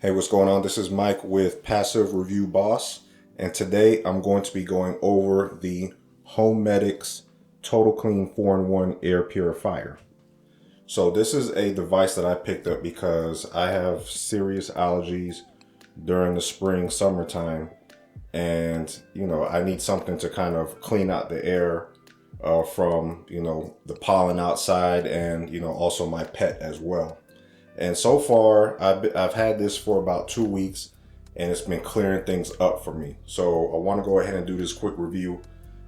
Hey, what's going on? This is Mike with Passive Review Boss, and today I'm going to be going over the Homedics TotalClean 4-in-1 Air Purifier. So this is a device that I picked up because I have serious allergies during the spring, summertime, and I need something to kind of clean out the air from the pollen outside, and also my pet as well. And so far, I've had this for about 2 weeks, and it's been clearing things up for me. So I want to go ahead and do this quick review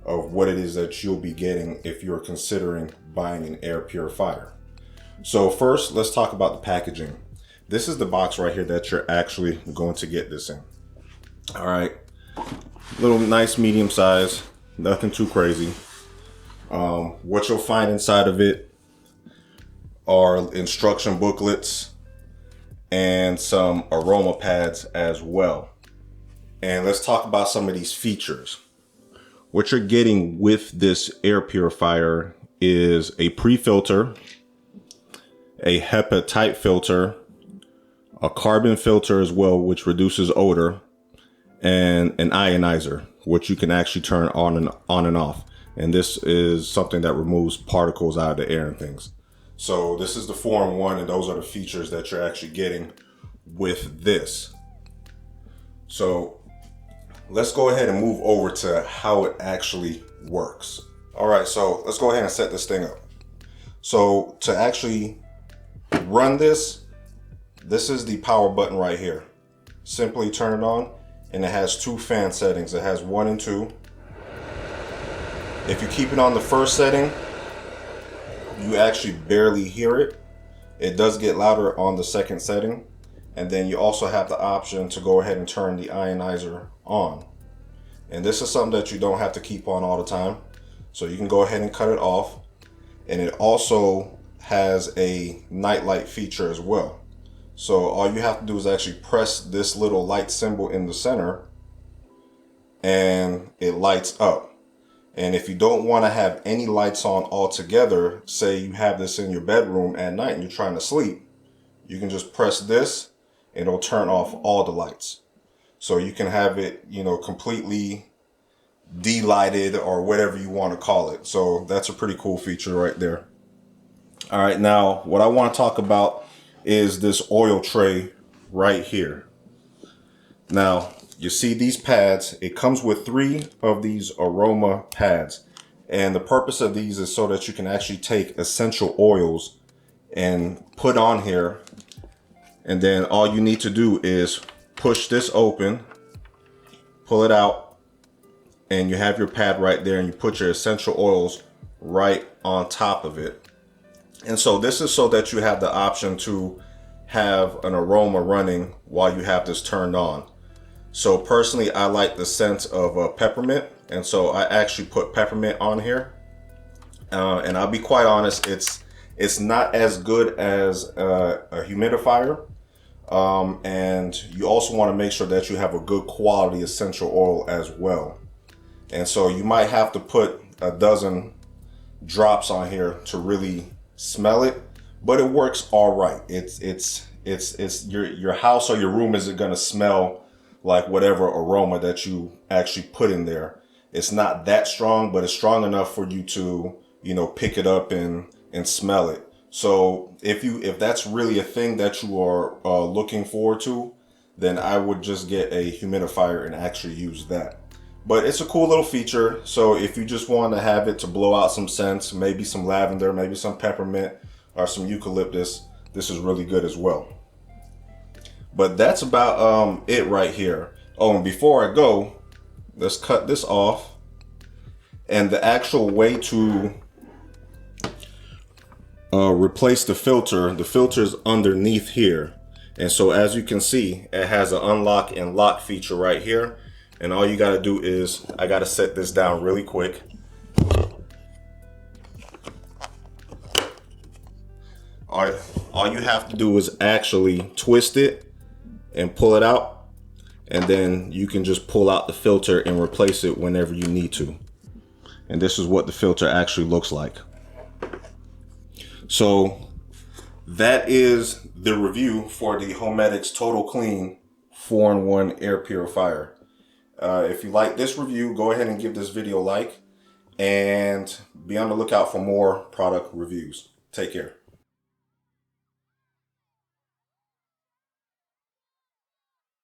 of what it is that you'll be getting if you're considering buying an air purifier. So first, let's talk about the packaging. This is the box right here that you're actually going to get this in. All right, little nice medium size, nothing too crazy. What you'll find inside of it are instruction booklets and some aroma pads as well. And let's talk about some of these features. What you're getting with this air purifier is a pre-filter, a hepa-type filter, a carbon filter as well, which reduces odor, and an ionizer, which you can actually turn on and off. And this is something that removes particles out of the air and things. So this is the 4-in-1, and those are the features that you're actually getting with this. So let's go ahead and move over to how it actually works. All right, so let's go ahead and set this thing up. So to actually run this is the power button right here. Simply turn it on, and it has 2 fan settings. It has 1 and 2. If you keep it on the first setting, you actually barely hear it. It does get louder on the second setting. And then you also have the option to go ahead and turn the ionizer on. And this is something that you don't have to keep on all the time. So you can go ahead and cut it off. And it also has a night light feature as well. So all you have to do is actually press this little light symbol in the center, and it lights up. And if you don't want to have any lights on altogether, say you have this in your bedroom at night and you're trying to sleep, you can just press this and it'll turn off all the lights. So you can have it, completely de-lighted or whatever you want to call it. So that's a pretty cool feature right there. All right, now what I want to talk about is this oil tray right here. Now, you see these pads, it comes with 3 of these aroma pads. And the purpose of these is so that you can actually take essential oils and put on here. And then all you need to do is push this open, pull it out, and you have your pad right there, and you put your essential oils right on top of it. And so this is so that you have the option to have an aroma running while you have this turned on. So personally, I like the scent of peppermint, and so I actually put peppermint on here. And I'll be quite honest, it's not as good as a humidifier. And you also want to make sure that you have a good quality essential oil as well. And so you might have to put a dozen drops on here to really smell it, but it works all right. It's your house or your room isn't going to smell like whatever aroma that you actually put in there. It's not that strong, but it's strong enough for you to, pick it up and smell it. So if that's really a thing that you are looking forward to, then I would just get a humidifier and actually use that. But it's a cool little feature. So if you just want to have it to blow out some scents, maybe some lavender, maybe some peppermint or some eucalyptus, this is really good as well. But that's about it right here. Oh, and before I go, let's cut this off. And the actual way to replace the filter is underneath here. And so as you can see, it has an unlock and lock feature right here. And all you got to do is, I got to set this down really quick. All you have to do is actually twist it and pull it out, and then you can just pull out the filter and replace it whenever you need to. And this is what the filter actually looks like. So that is the review for the Homedics TotalClean 4-in-1 air purifier. If you like this review, go ahead and give this video a like and be on the lookout for more product reviews. Take care.